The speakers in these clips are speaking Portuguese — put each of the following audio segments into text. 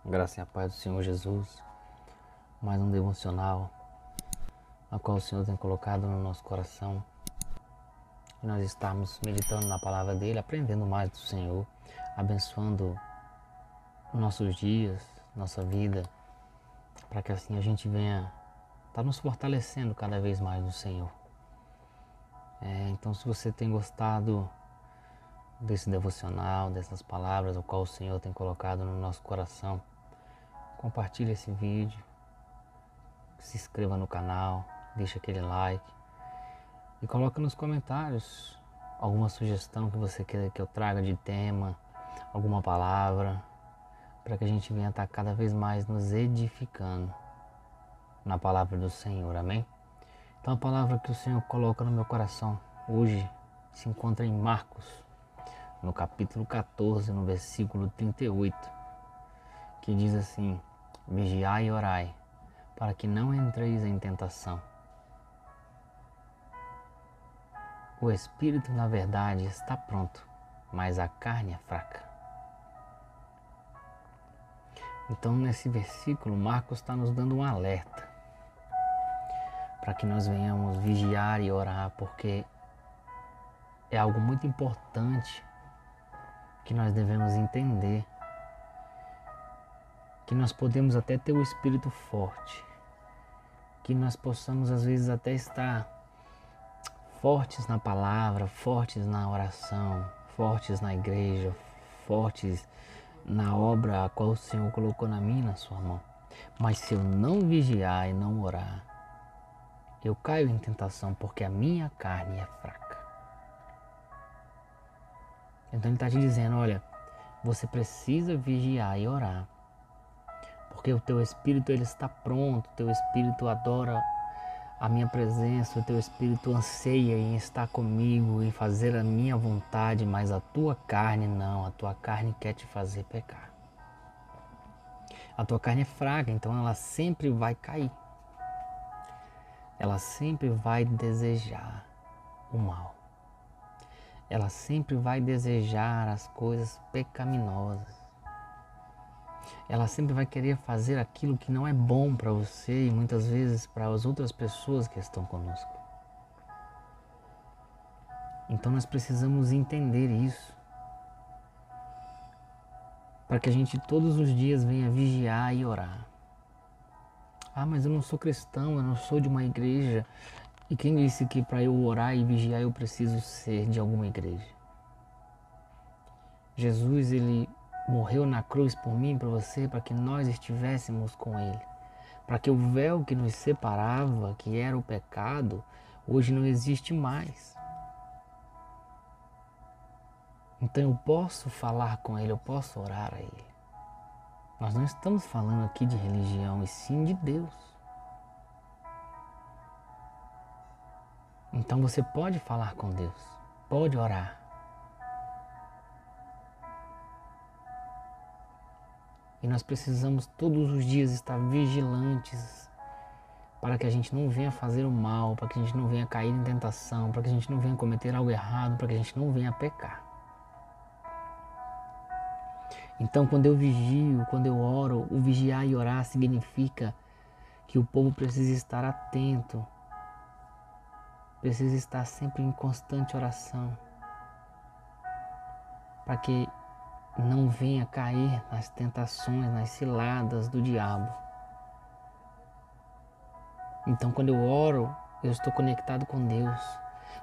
Graça e a paz do Senhor Jesus, mais um devocional, a qual o Senhor tem colocado no nosso coração. E nós estamos meditando na palavra dele, aprendendo mais do Senhor, abençoando nossos dias, nossa vida, para que assim a gente venha estar nos fortalecendo cada vez mais no Senhor. Então, se você tem gostado desse devocional, dessas palavras, o qual o Senhor tem colocado no nosso coração, compartilhe esse vídeo, se inscreva no canal, deixa aquele like e coloca nos comentários alguma sugestão que você queira que eu traga de tema, alguma palavra, para que a gente venha estar cada vez mais nos edificando na palavra do Senhor, amém? Então a palavra que o Senhor coloca no meu coração hoje se encontra em Marcos, no capítulo 14, no versículo 38, que diz assim: vigiai e orai, para que não entreis em tentação. O espírito, na verdade, está pronto, mas a carne é fraca. Então, nesse versículo, Marcos está nos dando um alerta para que nós venhamos vigiar e orar, porque é algo muito importante que nós devemos entender, que nós podemos até ter o espírito forte, que nós possamos às vezes até estar fortes na palavra, fortes na oração, fortes na igreja, fortes na obra a qual o Senhor colocou na minha e na sua mão. Mas se eu não vigiar e não orar, eu caio em tentação, porque a minha carne é fraca. Então ele está te dizendo, olha, você precisa vigiar e orar, porque o teu espírito ele está pronto, o teu espírito adora a minha presença, o teu espírito anseia em estar comigo, em fazer a minha vontade, mas a tua carne não, a tua carne quer te fazer pecar. A tua carne é fraca, então ela sempre vai cair. Ela sempre vai desejar o mal. Ela sempre vai desejar as coisas pecaminosas. Ela sempre vai querer fazer aquilo que não é bom para você e muitas vezes para as outras pessoas que estão conosco. Então nós precisamos entender isso, para que a gente todos os dias venha vigiar e orar. Ah, mas eu não sou cristão, eu não sou de uma igreja. E quem disse que para eu orar e vigiar eu preciso ser de alguma igreja? Jesus, ele morreu na cruz por mim e por você, para que nós estivéssemos com ele. Para que o véu que nos separava, que era o pecado, hoje não existe mais. Então eu posso falar com ele, eu posso orar a ele. Nós não estamos falando aqui de religião, e sim de Deus. Então você pode falar com Deus, pode orar. E nós precisamos todos os dias estar vigilantes para que a gente não venha fazer o mal, para que a gente não venha cair em tentação, para que a gente não venha cometer algo errado, para que a gente não venha pecar. Então quando eu vigio, quando eu oro, o vigiar e orar significa que o povo precisa estar atento, precisa estar sempre em constante oração, para que não venha cair nas tentações, nas ciladas do diabo. Então quando eu oro, eu estou conectado com Deus.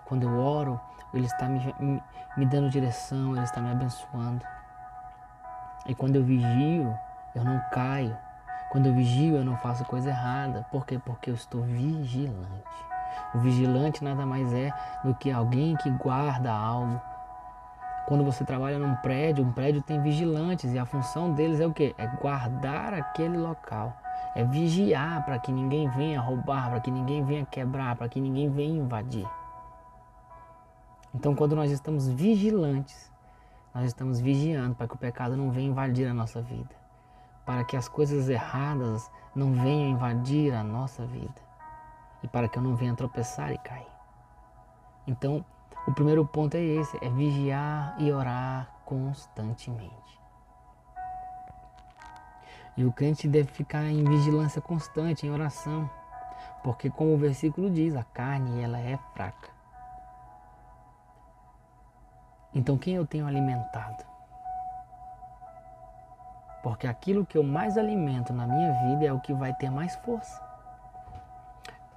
Quando eu oro, Ele está me dando direção, Ele está me abençoando. E quando eu vigio, eu não caio. Quando eu vigio, eu não faço coisa errada. Por quê? Porque eu estou vigilante. O vigilante nada mais é do que alguém que guarda algo. Quando você trabalha num prédio, um prédio tem vigilantes e a função deles é o quê? É guardar aquele local. É vigiar para que ninguém venha roubar, para que ninguém venha quebrar, para que ninguém venha invadir. Então quando nós estamos vigilantes, nós estamos vigiando para que o pecado não venha invadir a nossa vida. Para que as coisas erradas não venham invadir a nossa vida. E para que eu não venha tropeçar e cair. Então, o primeiro ponto é esse, é vigiar e orar constantemente. E o crente deve ficar em vigilância constante, em oração. Porque como o versículo diz, a carne ela é fraca. Então quem eu tenho alimentado? Porque aquilo que eu mais alimento na minha vida é o que vai ter mais força.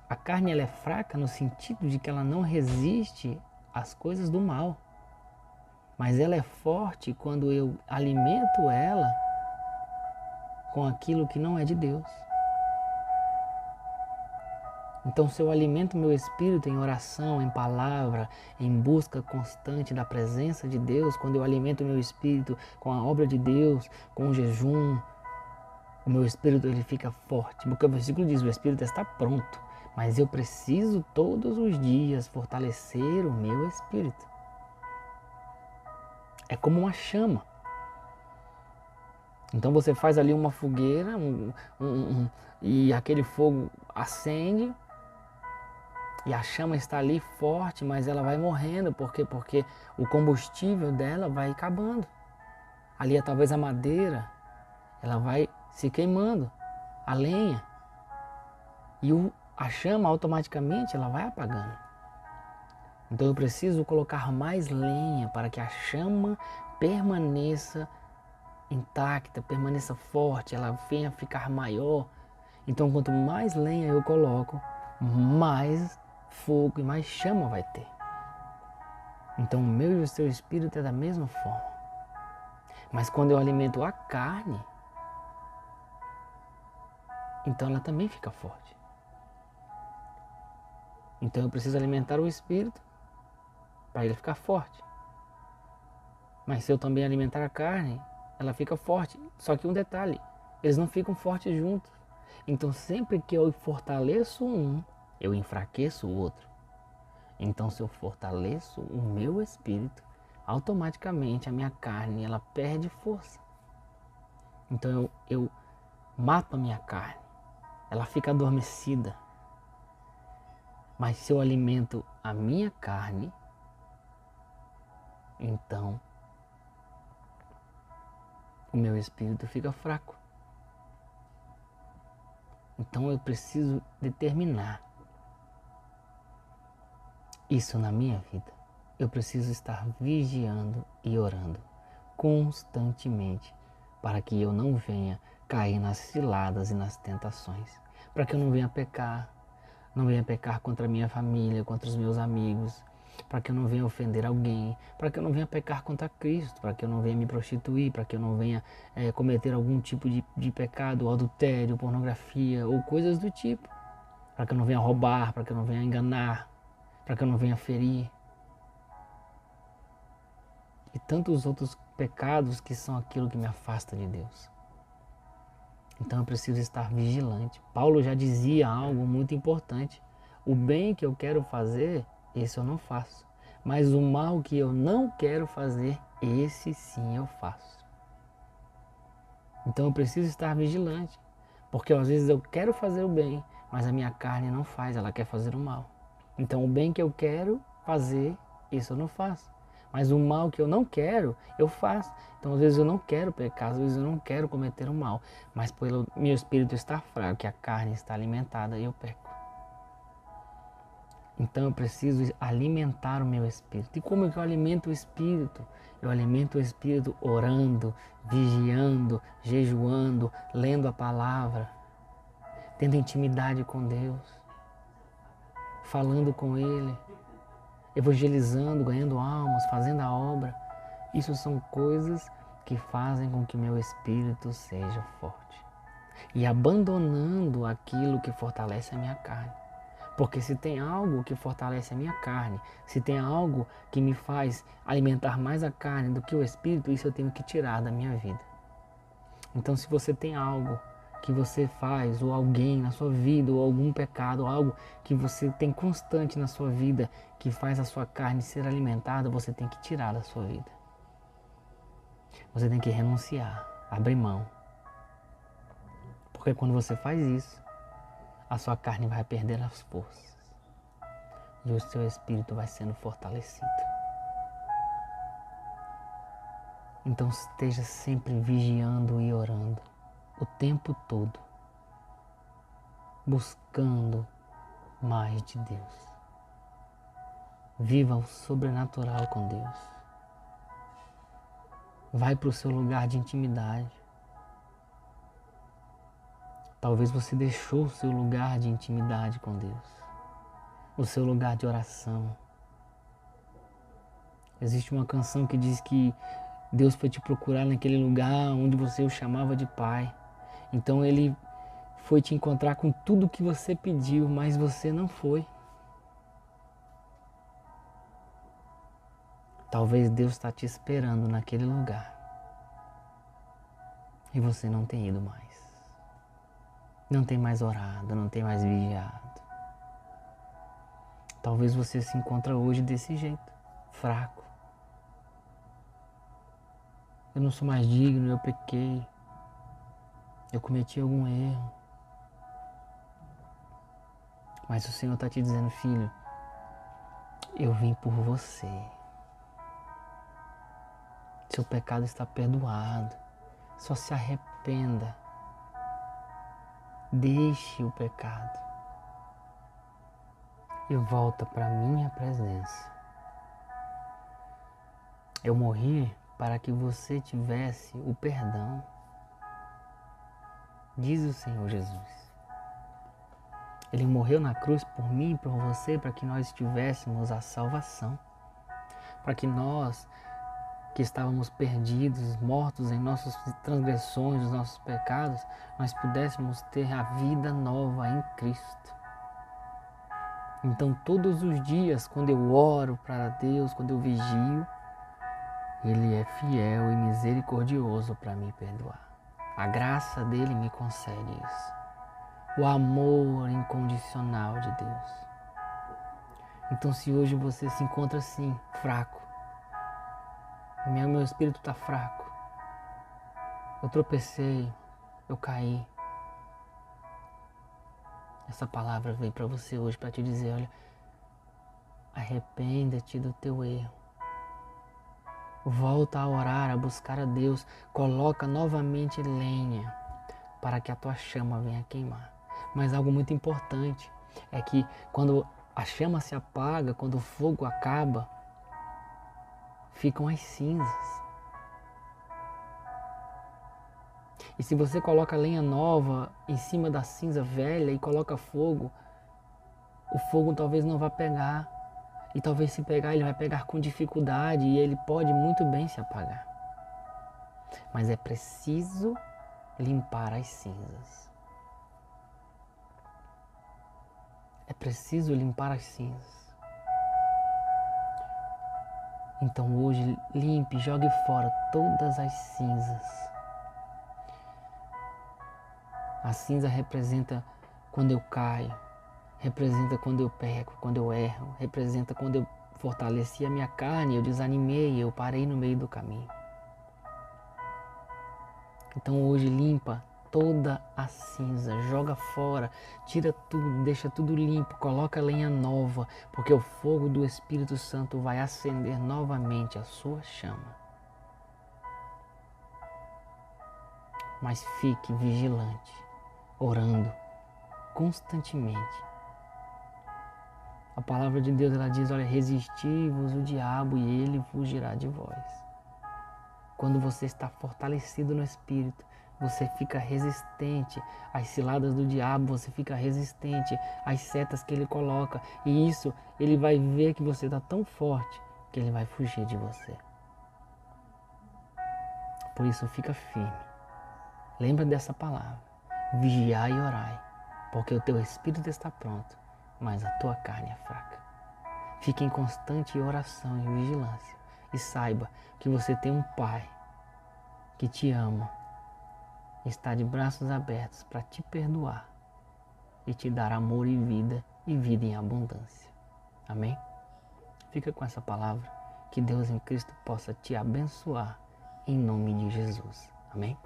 A carne ela é fraca no sentido de que ela não resiste às coisas do mal. Mas ela é forte quando eu alimento ela com aquilo que não é de Deus. Então, se eu alimento meu espírito em oração, em palavra, em busca constante da presença de Deus, quando eu alimento meu espírito com a obra de Deus, com o jejum, o meu espírito ele fica forte. Porque o versículo diz, o espírito está pronto, mas eu preciso todos os dias fortalecer o meu espírito. É como uma chama. Então você faz ali uma fogueira e aquele fogo acende e a chama está ali forte, mas ela vai morrendo. Por quê? Porque o combustível dela vai acabando. Ali talvez a madeira, ela vai se queimando, a lenha. E a chama automaticamente ela vai apagando. Então eu preciso colocar mais lenha para que a chama permaneça intacta, permaneça forte, ela venha ficar maior. Então quanto mais lenha eu coloco, mais fogo e mais chama vai ter. Então o meu e o seu espírito é da mesma forma. Mas quando eu alimento a carne, então ela também fica forte. Então eu preciso alimentar o espírito para ele ficar forte. Mas se eu também alimentar a carne, ela fica forte. Só que um detalhe, eles não ficam fortes juntos. Então sempre que eu fortaleço um, eu enfraqueço o outro. Então se eu fortaleço o meu espírito, automaticamente a minha carne ela perde força. Então eu mato a minha carne, ela fica adormecida. Mas se eu alimento a minha carne, então o meu espírito fica fraco. Então eu preciso determinar isso na minha vida. Eu preciso estar vigiando e orando constantemente para que eu não venha cair nas ciladas e nas tentações. Para que eu não venha pecar. Não venha pecar contra a minha família, contra os meus amigos, para que eu não venha ofender alguém, para que eu não venha pecar contra Cristo, para que eu não venha me prostituir, para que eu não venha cometer algum tipo de pecado, adultério, pornografia ou coisas do tipo, para que eu não venha roubar, para que eu não venha enganar, para que eu não venha ferir. E tantos outros pecados que são aquilo que me afasta de Deus. Então eu preciso estar vigilante. Paulo já dizia algo muito importante. O bem que eu quero fazer, esse eu não faço. Mas o mal que eu não quero fazer, esse sim eu faço. Então eu preciso estar vigilante. Porque às vezes eu quero fazer o bem, mas a minha carne não faz, ela quer fazer o mal. Então o bem que eu quero fazer, isso eu não faço. Mas o mal que eu não quero, eu faço. Então às vezes eu não quero pecar, às vezes eu não quero cometer o mal. Mas pelo meu espírito estar fraco, que a carne está alimentada, eu peco. Então eu preciso alimentar o meu espírito. E como é que eu alimento o espírito? Eu alimento o espírito orando, vigiando, jejuando, lendo a palavra, tendo intimidade com Deus, falando com Ele, evangelizando, ganhando almas, fazendo a obra. Isso são coisas que fazem com que meu espírito seja forte. E abandonando aquilo que fortalece a minha carne. Porque se tem algo que fortalece a minha carne, se tem algo que me faz alimentar mais a carne do que o espírito, isso eu tenho que tirar da minha vida. Então se você tem algo que você faz, ou alguém na sua vida, ou algum pecado, ou algo que você tem constante na sua vida, que faz a sua carne ser alimentada, você tem que tirar da sua vida. Você tem que renunciar, abrir mão. Porque quando você faz isso, a sua carne vai perder as forças. E o seu espírito vai sendo fortalecido. Então esteja sempre vigiando e orando. o tempo todo buscando mais de Deus. Viva o sobrenatural com Deus. Vai para o seu lugar de intimidade. Talvez você deixou o seu lugar de intimidade com Deus, o seu lugar de oração. Existe uma canção que diz que Deus foi te procurar naquele lugar onde você o chamava de Pai. Então Ele foi te encontrar com tudo que você pediu, mas você não foi. Talvez Deus está te esperando naquele lugar e você não tem ido mais. Não tem mais orado, não tem mais vigiado. Talvez você se encontre hoje desse jeito, fraco. Eu não sou mais digno, eu pequei. Eu cometi algum erro. Mas o Senhor está te dizendo, filho, eu vim por você. Seu pecado está perdoado. Só se arrependa. Deixe o pecado. E volta para a minha presença. Eu morri para que você tivesse o perdão. Diz o Senhor Jesus. Ele morreu na cruz por mim e por você para que nós tivéssemos a salvação. Para que nós, que estávamos perdidos, mortos em nossas transgressões, nos nossos pecados, nós pudéssemos ter a vida nova em Cristo. Então todos os dias, quando eu oro para Deus, quando eu vigio, Ele é fiel e misericordioso para me perdoar. A graça dele me concede isso. O amor incondicional de Deus. Então se hoje você se encontra assim, fraco, meu espírito está fraco, eu tropecei, eu caí, essa palavra veio para você hoje para te dizer, olha, arrependa-te do teu erro. Volta a orar, a buscar a Deus. Coloca novamente lenha para que a tua chama venha queimar. Mas algo muito importante é que quando a chama se apaga, quando o fogo acaba, ficam as cinzas. E se você coloca lenha nova em cima da cinza velha e coloca fogo, o fogo talvez não vá pegar. E talvez se pegar, ele vai pegar com dificuldade e ele pode muito bem se apagar. Mas é preciso limpar as cinzas. É preciso limpar as cinzas. Então hoje limpe, jogue fora todas as cinzas. A cinza representa quando eu caio. Representa quando eu peco, quando eu erro. Representa quando eu fortaleci a minha carne, eu desanimei, eu parei no meio do caminho. Então hoje limpa toda a cinza, joga fora, tira tudo, deixa tudo limpo, coloca lenha nova, porque o fogo do Espírito Santo vai acender novamente a sua chama. Mas fique vigilante, orando constantemente. A palavra de Deus, ela diz, olha, resisti-vos o diabo e ele fugirá de vós. Quando você está fortalecido no Espírito, você fica resistente às ciladas do diabo, você fica resistente às setas que ele coloca. E isso, ele vai ver que você está tão forte que ele vai fugir de você. Por isso, fica firme. Lembra dessa palavra. Vigiai e orai, porque o teu espírito está pronto, mas a tua carne é fraca. Fique em constante oração e vigilância. E saiba que você tem um Pai que te ama, está de braços abertos para te perdoar e te dar amor e vida em abundância. Amém? Fica com essa palavra. Que Deus em Cristo possa te abençoar em nome de Jesus. Amém?